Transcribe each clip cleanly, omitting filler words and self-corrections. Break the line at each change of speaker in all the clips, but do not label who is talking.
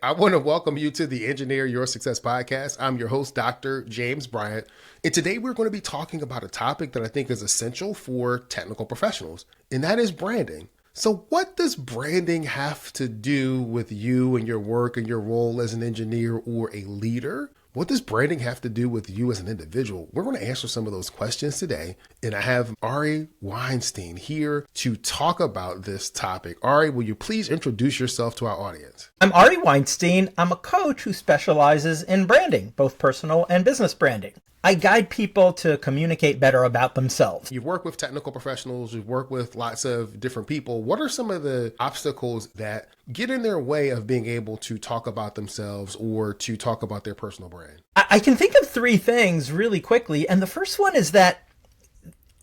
I want to welcome you to the Engineer Your Success podcast. I'm your host, Dr. James Bryant. And today we're going to be talking about a topic that I think is essential for technical professionals, and that is branding. So what does branding have to do with you and your work and your role as an engineer or a leader? What does branding have to do with you as an individual? We're going to answer some of those questions today. And I have Ari Weinstein here to talk about this topic. Ari, will you please introduce yourself to our audience?
I'm Ari Weinstein. I'm a coach who specializes in branding, both personal and business branding. I guide people to communicate better about themselves.
You've worked with technical professionals, you've worked with lots of different people. What are some of the obstacles that get in their way of being able to talk about themselves or to talk about their personal brand?
I can think of three things really quickly. And the first one is that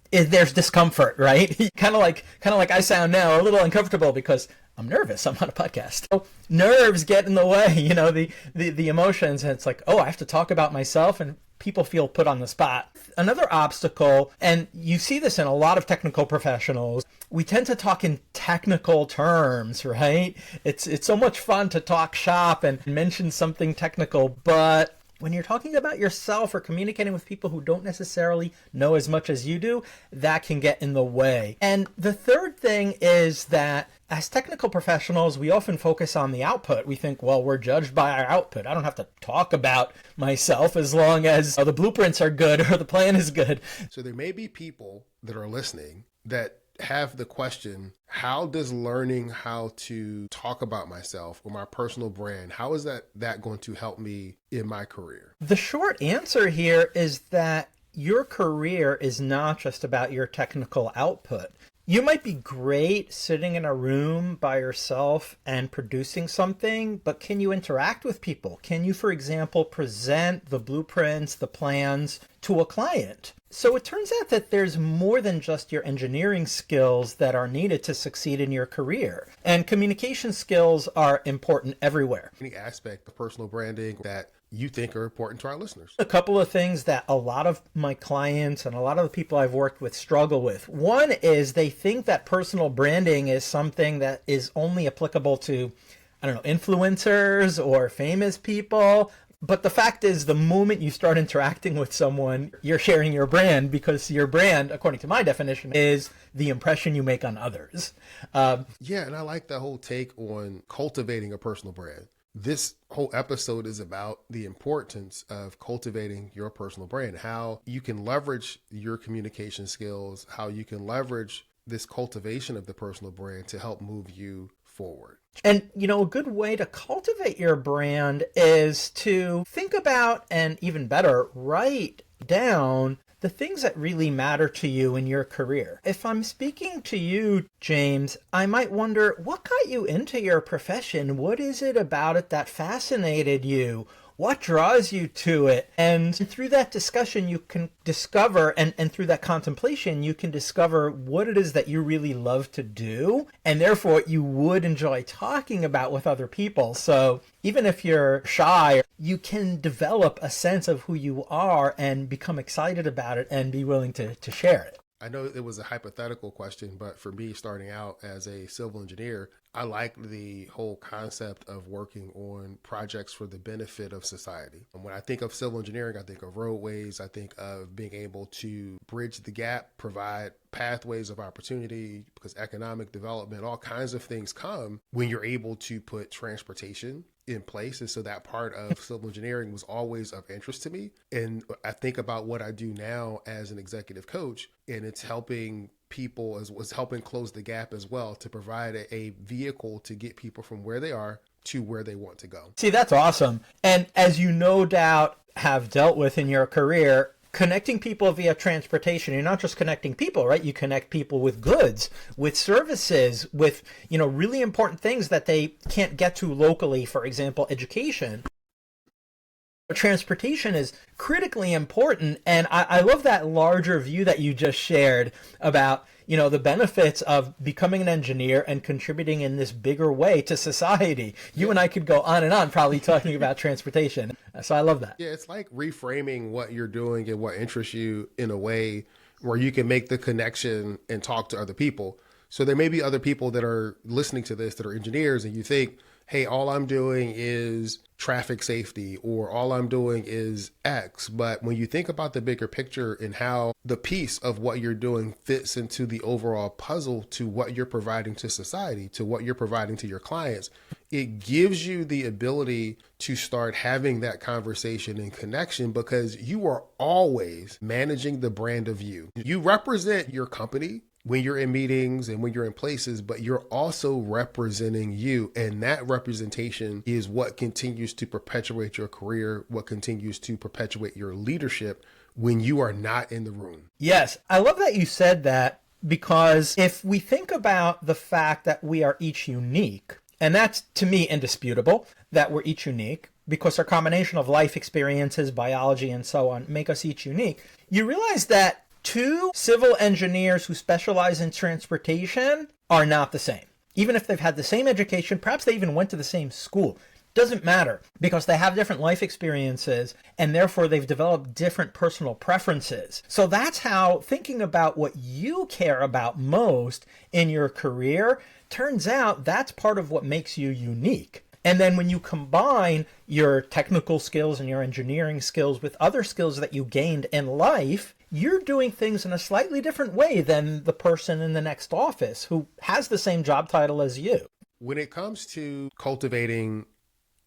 there's discomfort, right? kind of like I sound now, a little uncomfortable because I'm nervous. I'm on a podcast. So nerves get in the way, the emotions. And it's like, oh, I have to talk about myself, and people feel put on the spot. Another obstacle, and you see this in a lot of technical professionals, we tend to talk in technical terms, right? It's so much fun to talk shop and mention something technical, but when you're talking about yourself or communicating with people who don't necessarily know as much as you do, that can get in the way. And the third thing is that as technical professionals, we often focus on the output. We think, well, we're judged by our output. I don't have to talk about myself as long as the blueprints are good or the plan is good.
So there may be people that are listening that have the question, how does learning how to talk about myself or my personal brand, how is that going to help me in my career?
The short answer here is that your career is not just about your technical output. You might be great sitting in a room by yourself and producing something, but can you interact with people? Can you, for example, present the blueprints, the plans to a client? So it turns out that there's more than just your engineering skills that are needed to succeed in your career. And communication skills are important everywhere.
Any aspect of personal branding that you think are important to our listeners?
A couple of things that a lot of my clients and a lot of the people I've worked with struggle with. One is they think that personal branding is something that is only applicable to, influencers or famous people. But the fact is, the moment you start interacting with someone, you're sharing your brand, because your brand, according to my definition, is the impression you make on others.
Yeah, and I like the whole take on cultivating a personal brand. This whole episode is about the importance of cultivating your personal brand, how you can leverage your communication skills, how you can leverage this cultivation of the personal brand to help move you forward.
And, a good way to cultivate your brand is to think about, and even better, write down the things that really matter to you in your career. If I'm speaking to you, James, I might wonder, what got you into your profession? What is it about it that fascinated you? What draws you to it? And through that discussion, you can discover, and through that contemplation, you can discover what it is that you really love to do, and therefore you would enjoy talking about with other people. So even if you're shy, you can develop a sense of who you are and become excited about it and be willing to share it.
I know it was a hypothetical question, but for me, starting out as a civil engineer, I like the whole concept of working on projects for the benefit of society. And when I think of civil engineering, I think of roadways. I think of being able to bridge the gap, provide pathways of opportunity, because economic development, all kinds of things come when you're able to put transportation in place. And so that part of civil engineering was always of interest to me. And I think about what I do now as an executive coach, and it's helping people, as was helping close the gap as well, to provide a vehicle to get people from where they are to where they want to go.
See, that's awesome. And as you no doubt have dealt with in your career, connecting people via transportation, you're not just connecting people, right? You connect people with goods, with services, with, really important things that they can't get to locally, for example, education. Transportation is critically important, and I love that larger view that you just shared about, the benefits of becoming an engineer and contributing in this bigger way to society. You and I could go on and on probably talking about transportation. So I love that.
Yeah, it's like reframing what you're doing and what interests you in a way where you can make the connection and talk to other people. So there may be other people that are listening to this that are engineers, and you think, hey, all I'm doing is traffic safety, or all I'm doing is X. But when you think about the bigger picture and how the piece of what you're doing fits into the overall puzzle to what you're providing to society, to what you're providing to your clients, it gives you the ability to start having that conversation and connection, because you are always managing the brand of you. You represent your company when you're in meetings and when you're in places, but you're also representing you. And that representation is what continues to perpetuate your career, what continues to perpetuate your leadership when you are not in the room.
Yes, I love that you said that, because if we think about the fact that we are each unique, and that's to me indisputable, that we're each unique, because our combination of life experiences, biology, and so on make us each unique, you realize that two civil engineers who specialize in transportation are not the same. Even if they've had the same education, perhaps they even went to the same school, doesn't matter, because they have different life experiences and therefore they've developed different personal preferences. So that's how thinking about what you care about most in your career, turns out that's part of what makes you unique. And then when you combine your technical skills and your engineering skills with other skills that you gained in life, you're doing things in a slightly different way than the person in the next office who has the same job title as you.
When it comes to cultivating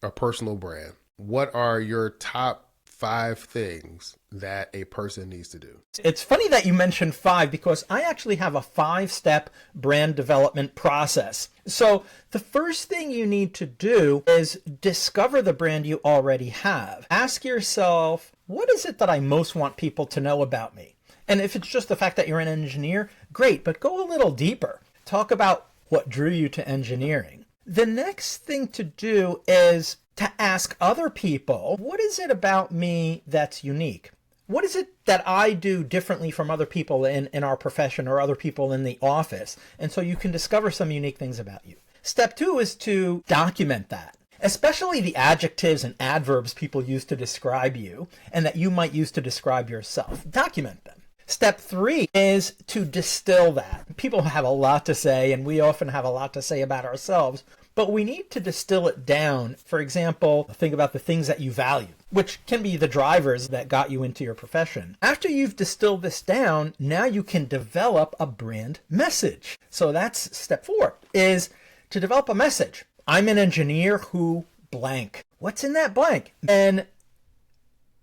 a personal brand, what are your top 5 things that a person needs to do?
It's funny that you mentioned 5, because I actually have a 5-step brand development process. So the first thing you need to do is discover the brand you already have. Ask yourself, what is it that I most want people to know about me? And if it's just the fact that you're an engineer, great, but go a little deeper. Talk about what drew you to engineering. The next thing to do is to ask other people, what is it about me that's unique? What is it that I do differently from other people in our profession or other people in the office? And so you can discover some unique things about you. Step 2 is to document that, especially the adjectives and adverbs people use to describe you and that you might use to describe yourself. Document them. Step 3 is to distill that. People have a lot to say, and we often have a lot to say about ourselves, but we need to distill it down. For example, think about the things that you value, which can be the drivers that got you into your profession. After you've distilled this down, now you can develop a brand message. So that's step 4, is to develop a message. I'm an engineer who blank. What's in that blank? And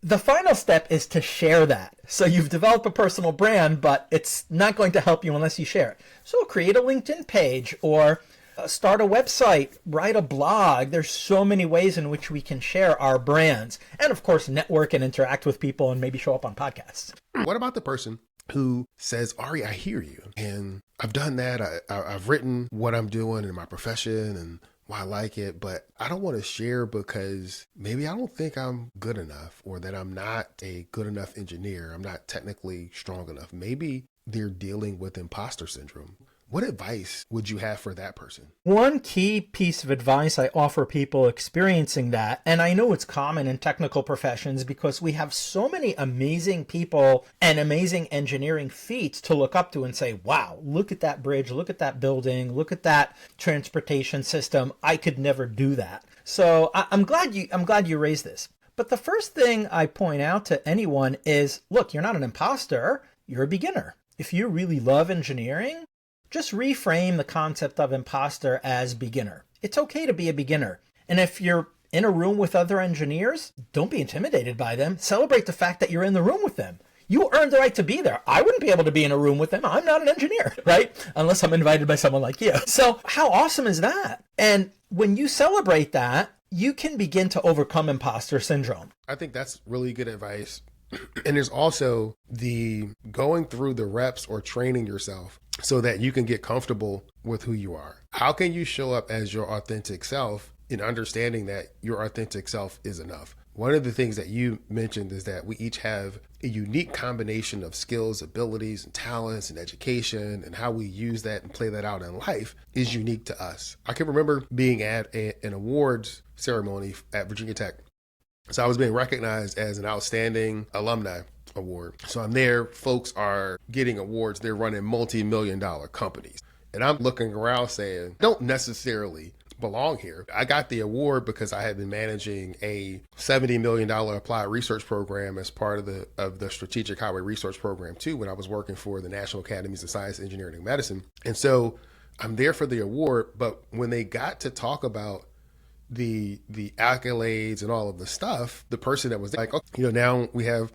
the final step is to share that. So you've developed a personal brand, but it's not going to help you unless you share it. So create a LinkedIn page, or start a website, write a blog. There's so many ways in which we can share our brands. And of course, network and interact with people and maybe show up on podcasts.
What about the person who says, Ari, I hear you, and I've done that. I've written what I'm doing in my profession and why I like it, but I don't want to share because maybe I don't think I'm good enough, or that I'm not a good enough engineer. I'm not technically strong enough. Maybe they're dealing with imposter syndrome. What advice would you have for that person?
One key piece of advice I offer people experiencing that, and I know it's common in technical professions because we have so many amazing people and amazing engineering feats to look up to and say, wow, look at that bridge, look at that building, look at that transportation system. I could never do that. So I'm glad you raised this. But the first thing I point out to anyone is, look, you're not an imposter, you're a beginner. If you really love engineering, just reframe the concept of imposter as beginner. It's okay to be a beginner. And if you're in a room with other engineers, don't be intimidated by them. Celebrate the fact that you're in the room with them. You earned the right to be there. I wouldn't be able to be in a room with them. I'm not an engineer, right? Unless I'm invited by someone like you. So how awesome is that? And when you celebrate that, you can begin to overcome imposter syndrome.
I think that's really good advice. And there's also the going through the reps or training yourself so that you can get comfortable with who you are. How can you show up as your authentic self in understanding that your authentic self is enough? One of the things that you mentioned is that we each have a unique combination of skills, abilities, and talents and education, and how we use that and play that out in life is unique to us. I can remember being at an awards ceremony at Virginia Tech. So I was being recognized as an outstanding alumni award. So I'm there, folks are getting awards, they're running multi-million-dollar companies. And I'm looking around saying, don't necessarily belong here. I got the award because I had been managing a $70 million applied research program as part of the Strategic Highway Research Program too, when I was working for the National Academies of Science, Engineering, and Medicine. And so I'm there for the award, but when they got to talk about the accolades and all of the stuff, the person that was like, oh, now we have,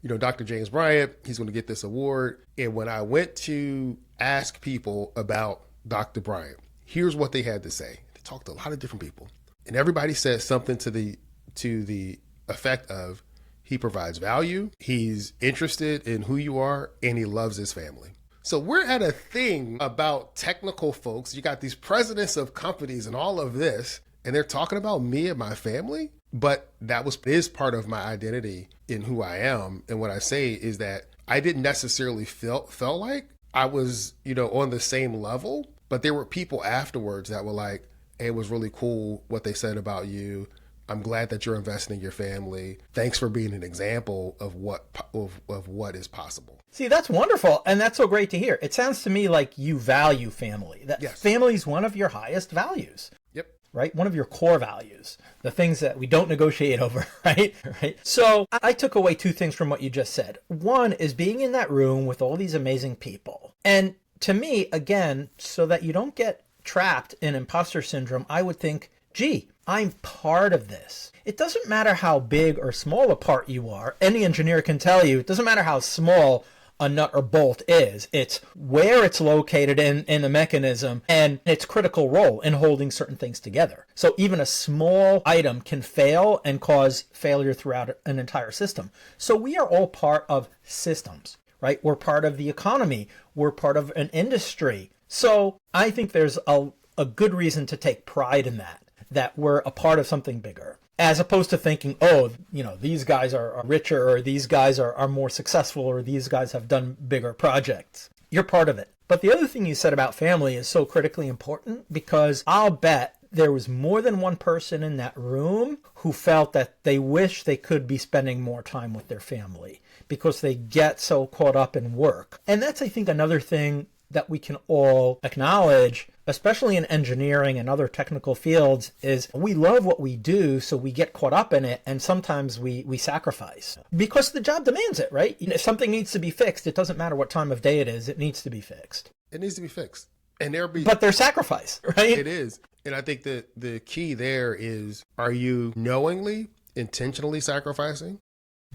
Dr. James Bryant, he's going to get this award. And when I went to ask people about Dr. Bryant, here's what they had to say. They talked to a lot of different people, and everybody said something to the effect of, he provides value, he's interested in who you are, and he loves his family. So we're at a thing about technical folks. You got these presidents of companies and all of this, and they're talking about me and my family. But that is part of my identity in who I am. And what I say is that I didn't necessarily felt like I was, on the same level, but there were people afterwards that were like, hey, it was really cool what they said about you. I'm glad that you're investing in your family. Thanks for being an example of what is possible.
See, that's wonderful. And that's so great to hear. It sounds to me like you value family. That
yes.
Family is one of your highest values.
Yep.
Right? One of your core values, the things that we don't negotiate over, right? So I took away two things from what you just said. One is being in that room with all these amazing people. And to me, again, so that you don't get trapped in imposter syndrome, I would think, gee, I'm part of this. It doesn't matter how big or small a part you are. Any engineer can tell you, it doesn't matter how small a nut or bolt is. It's where it's located in the mechanism and its critical role in holding certain things together. So even a small item can fail and cause failure throughout an entire system. So we are all part of systems, right? We're part of the economy. We're part of an industry. So I think there's a good reason to take pride in that we're a part of something bigger, as opposed to thinking, oh, these guys are richer, or these guys are more successful, or these guys have done bigger projects. You're part of it. But the other thing you said about family is so critically important, because I'll bet there was more than one person in that room who felt that they wish they could be spending more time with their family because they get so caught up in work. And that's, I think, another thing that we can all acknowledge, especially in engineering and other technical fields, is we love what we do, so we get caught up in it, and sometimes we sacrifice because the job demands it, right? If something needs to be fixed, it doesn't matter what time of day it is, it needs to be fixed.
It needs to be fixed.
But there's sacrifice, right?
It is. And I think that the key there is, are you knowingly, intentionally sacrificing?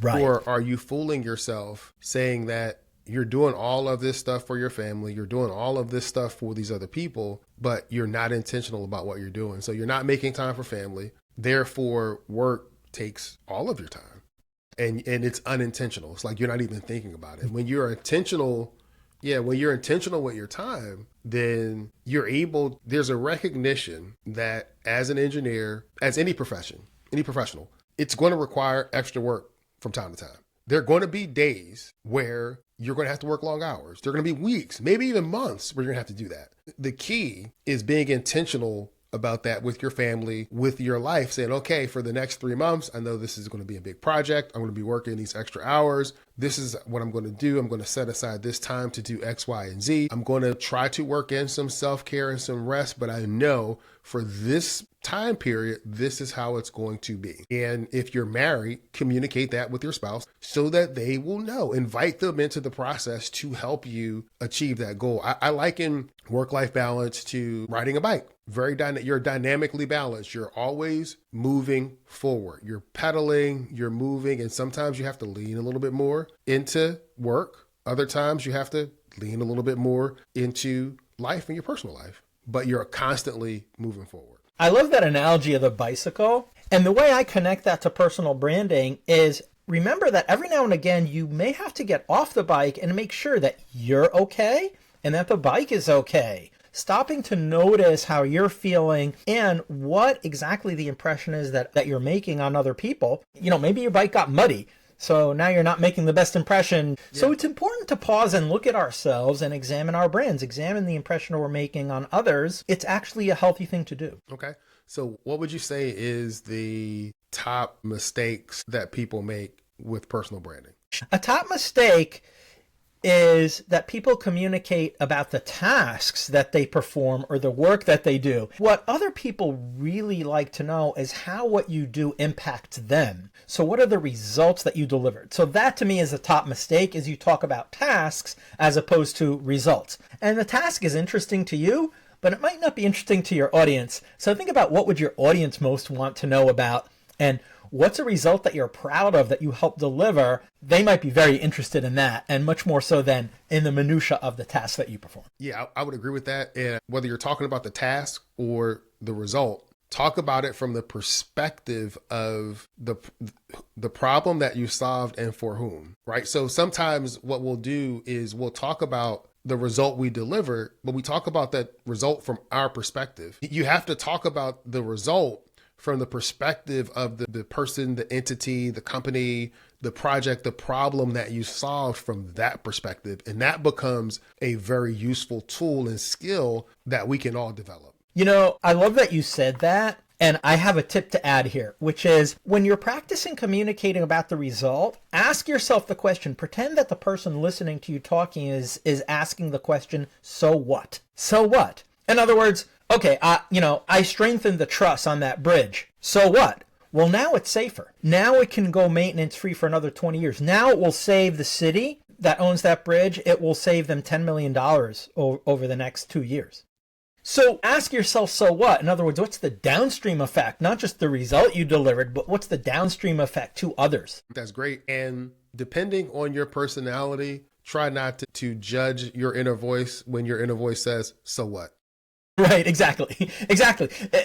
Right.
Or are you fooling yourself saying that you're doing all of this stuff for your family, you're doing all of this stuff for these other people, but you're not intentional about what you're doing. So you're not making time for family. Therefore, work takes all of your time. And it's unintentional. It's like you're not even thinking about it. When you're intentional, when you're intentional with your time, then there's a recognition that as an engineer, as any professional, it's going to require extra work from time to time. There are going to be days where you're going to have to work long hours. There are going to be weeks, maybe even months where you're going to have to do that. The key is being intentional about that with your family, with your life, saying, okay, for the next 3 months, I know this is going to be a big project. I'm going to be working these extra hours. This is what I'm going to do. I'm going to set aside this time to do X, Y, and Z. I'm going to try to work in some self-care and some rest, but I know for this time period, this is how it's going to be. And if you're married, communicate that with your spouse so that they will know. Invite them into the process to help you achieve that goal. I liken work-life balance to riding a bike. You're dynamically balanced. You're always moving forward. You're pedaling, you're moving, and sometimes you have to lean a little bit more into work. Other times you have to lean a little bit more into life and your personal life, but you're constantly moving forward.
I love that analogy of the bicycle. And the way I connect that to personal branding is, remember that every now and again, you may have to get off the bike and make sure that you're okay and that the bike is okay. Stopping to notice how you're feeling and what exactly the impression is that you're making on other people. Maybe your bike got muddy, so now you're not making the best impression. Yeah. So it's important to pause and look at ourselves and examine our brands, examine the impression we're making on others. It's actually a healthy thing to do.
Okay. So what would you say is the top mistakes that people make with personal branding?
A top mistake is that people communicate about the tasks that they perform or the work that they do. What other people really like to know is how what you do impacts them. So what are the results that you delivered? So that to me is the top mistake, is you talk about tasks as opposed to results. And the task is interesting to you, but it might not be interesting to your audience. So think about what would your audience most want to know about, and what's a result that you're proud of that you helped deliver. They might be very interested in that, and much more so than in the minutia of the task that you perform.
Yeah, I would agree with that. And whether you're talking about the task or the result, talk about it from the perspective of the problem that you solved and for whom, right? So sometimes what we'll do is we'll talk about the result we deliver, but we talk about that result from our perspective. You have to talk about the result from the perspective of the person, the entity, the company, the project, the problem that you solved from that perspective. And that becomes a very useful tool and skill that we can all develop.
You know, I love that you said that. And I have a tip to add here, which is when you're practicing communicating about the result, ask yourself the question, pretend that the person listening to you talking is asking the question, so what? So what? In other words, okay, I strengthened the truss on that bridge. So what? Well, now it's safer. Now it can go maintenance free for another 20 years. Now it will save the city that owns that bridge. It will save them $10 million over the next 2 years. So ask yourself, so what? In other words, what's the downstream effect? Not just the result you delivered, but what's the downstream effect to others?
That's great. And depending on your personality, try not to judge your inner voice when your inner voice says, so what?
Right, exactly.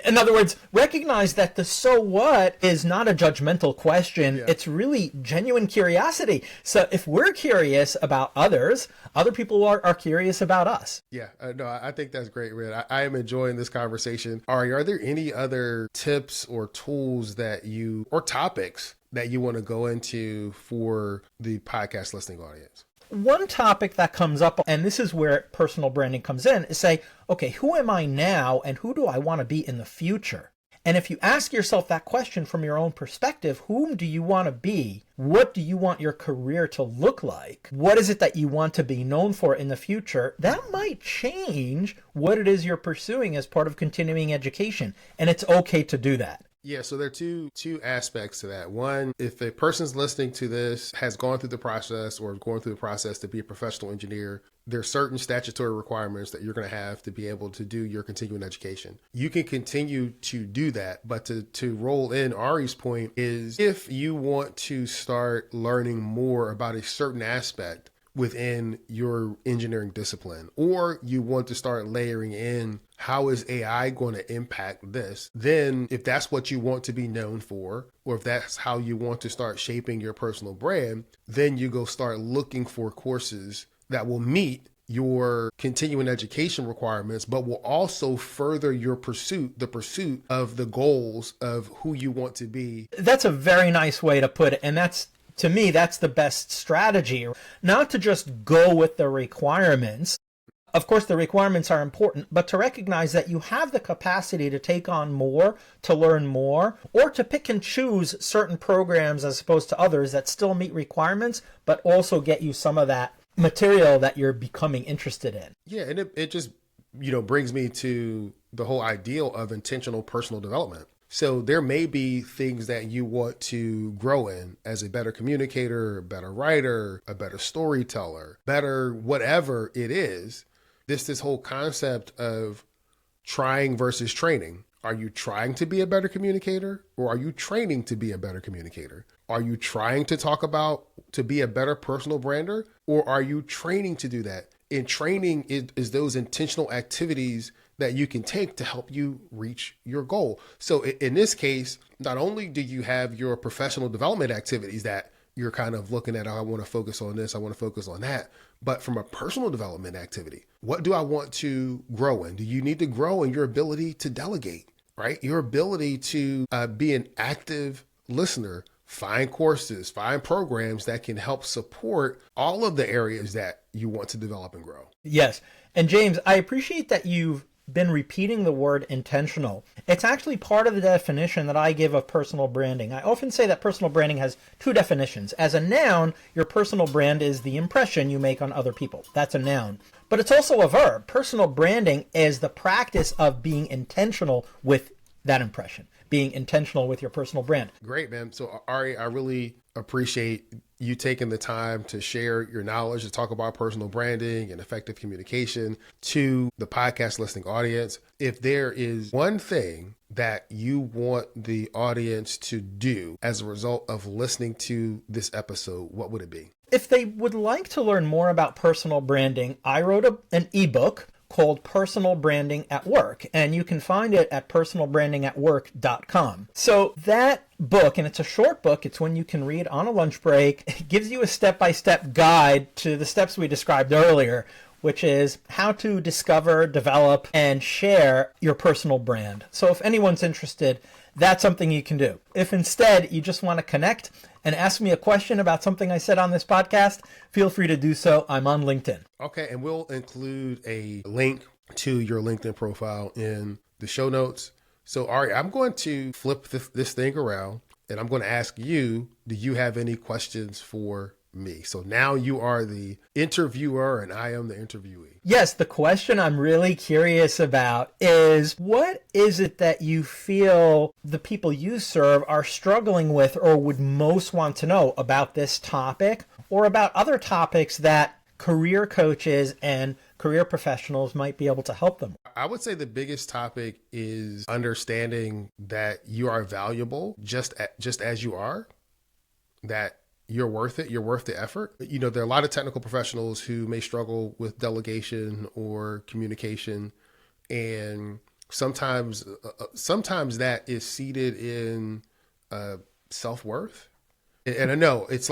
In other words, recognize that the so what is not a judgmental question. Yeah. It's really genuine curiosity. So if we're curious about others, other people are curious about us.
Yeah, no, I think that's great, Red. I am enjoying this conversation. Ari, are there any other tips or tools or topics that you want to go into for the podcast listening audience?
One topic that comes up, and this is where personal branding comes in, is say, okay, who am I now and who do I want to be in the future? And if you ask yourself that question from your own perspective, whom do you want to be? What do you want your career to look like? What is it that you want to be known for in the future? That might change what it is you're pursuing as part of continuing education. And it's okay to do that.
Yeah, so there are two aspects to that. One, if a person's listening to this has gone through the process or going through the process to be a professional engineer, there are certain statutory requirements that you're going to have to be able to do your continuing education. You can continue to do that, but to roll in Ari's point is if you want to start learning more about a certain aspect within your engineering discipline, or you want to start layering in how is AI going to impact this, then if that's what you want to be known for, or if that's how you want to start shaping your personal brand, then you go start looking for courses that will meet your continuing education requirements, but will also further your the pursuit of the goals of who you want to be.
That's a very nice way to put it. And to me, that's the best strategy, not to just go with the requirements. Of course, the requirements are important, but to recognize that you have the capacity to take on more, to learn more, or to pick and choose certain programs as opposed to others that still meet requirements, but also get you some of that material that you're becoming interested in.
Yeah, and it just, brings me to the whole ideal of intentional personal development. So there may be things that you want to grow in as a better communicator, a better writer, a better storyteller, better whatever it is. This whole concept of trying versus training. Are you trying to be a better communicator, or are you training to be a better communicator? Are you trying to be a better personal brander, or are you training to do that? And training is those intentional activities that you can take to help you reach your goal. So in this case, not only do you have your professional development activities that you're kind of looking at, I want to focus on this, I want to focus on that, but from a personal development activity, what do I want to grow in? Do you need to grow in your ability to delegate, right? Your ability to be an active listener, find courses, find programs that can help support all of the areas that you want to develop and grow.
Yes. And James, I appreciate that you've been repeating the word intentional. It's actually part of the definition that I give of personal branding. I often say that personal branding has two definitions. As a noun, your personal brand is the impression you make on other people. That's a noun. But it's also a verb. Personal branding is the practice of being intentional with that impression, being intentional with your personal brand.
Great, man. So Ari, I really appreciate you taking the time to share your knowledge, to talk about personal branding and effective communication to the podcast listening audience. If there is one thing that you want the audience to do as a result of listening to this episode, what would it be?
If they would like to learn more about personal branding, I wrote an ebook called Personal Branding at Work, and you can find it at personalbrandingatwork.com. So that book, and it's a short book, it's one you can read on a lunch break, it gives you a step-by-step guide to the steps we described earlier, which is how to discover, develop, and share your personal brand. So if anyone's interested, that's something you can do. If instead you just want to connect and ask me a question about something I said on this podcast, feel free to do so. I'm on LinkedIn.
Okay, and we'll include a link to your LinkedIn profile in the show notes. So, Ari, I'm going to flip this thing around, and I'm going to ask you, do you have any questions for me? So now you are the interviewer and I am the interviewee.
Yes, the question I'm really curious about is, what is it that you feel the people you serve are struggling with or would most want to know about this topic or about other topics that career coaches and career professionals might be able to help them?
I would say the biggest topic is understanding that you are valuable just as you are, that you're worth it. You're worth the effort. You know, there are a lot of technical professionals who may struggle with delegation or communication. And sometimes that is seated in self-worth. And I know it's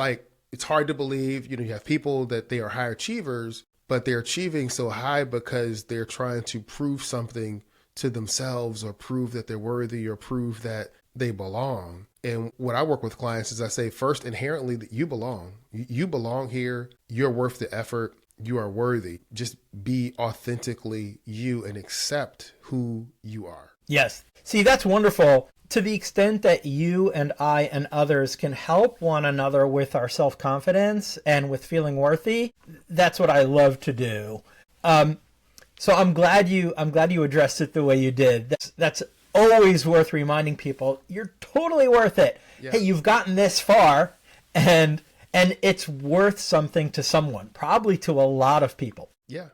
hard to believe, you have people that they are high achievers, but they're achieving so high because they're trying to prove something to themselves or prove that they're worthy or prove that they belong. And when I work with clients is I say, first, inherently that you belong. You belong here. You're worth the effort. You are worthy. Just be authentically you and accept who you are.
Yes. See, that's wonderful. To the extent that you and I and others can help one another with our self-confidence and with feeling worthy, that's what I love to do. So I'm glad you addressed it the way you did. That's always worth reminding people, you're totally worth it. Yeah. Hey, you've gotten this far, and it's worth something to someone, probably to a lot of people.
Yeah,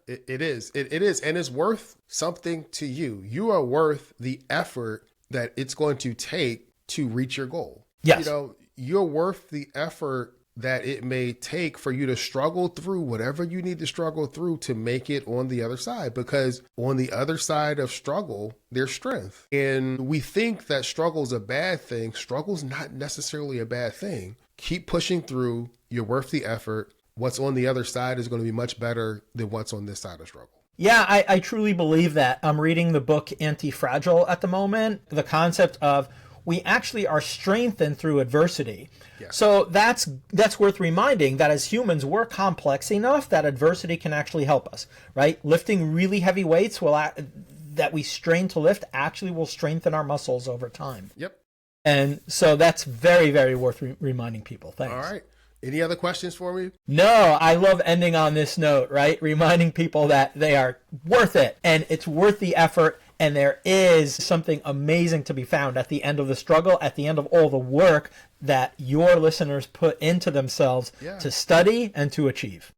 it is. It is, and it's worth something to you. You are worth the effort that it's going to take to reach your goal.
Yes.
You're worth the effort that it may take for you to struggle through whatever you need to struggle through to make it on the other side, because on the other side of struggle, there's strength. And we think that struggle is a bad thing. Struggle's not necessarily a bad thing. Keep pushing through. You're worth the effort. What's on the other side is going to be much better than what's on this side of struggle.
Yeah, I truly believe that. I'm reading the book Anti-Fragile at the moment. The concept of we actually are strengthened through adversity. Yes. So that's worth reminding that as humans, we're complex enough that adversity can actually help us, right? Lifting really heavy weights that we strain to lift actually will strengthen our muscles over time.
Yep.
And so that's very, very worth reminding people. Thanks.
All right. Any other questions for me?
No, I love ending on this note, right? Reminding people that they are worth it and it's worth the effort. And there is something amazing to be found at the end of the struggle, at the end of all the work that your listeners put into themselves to study and to achieve.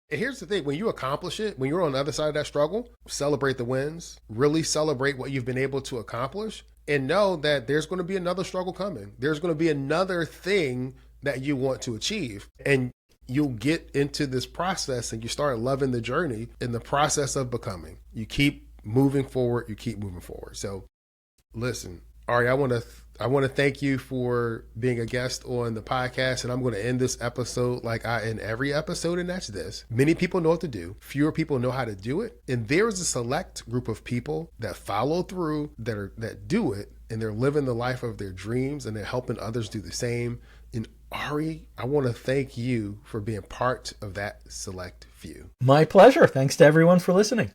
And here's the thing, when you accomplish it, when you're on the other side of that struggle, celebrate the wins, really celebrate what you've been able to accomplish, and know that there's going to be another struggle coming. There's going to be another thing that you want to achieve. And you'll get into this process and you start loving the journey in the process of becoming. You keep moving forward, you keep moving forward. So listen, Ari, I want to thank you for being a guest on the podcast, and I'm going to end this episode like I end every episode, and that's this. Many people know what to do. Fewer people know how to do it. And there's a select group of people that follow through, that do it, and they're living the life of their dreams, and they're helping others do the same. And Ari, I want to thank you for being part of that select few.
My pleasure. Thanks to everyone for listening.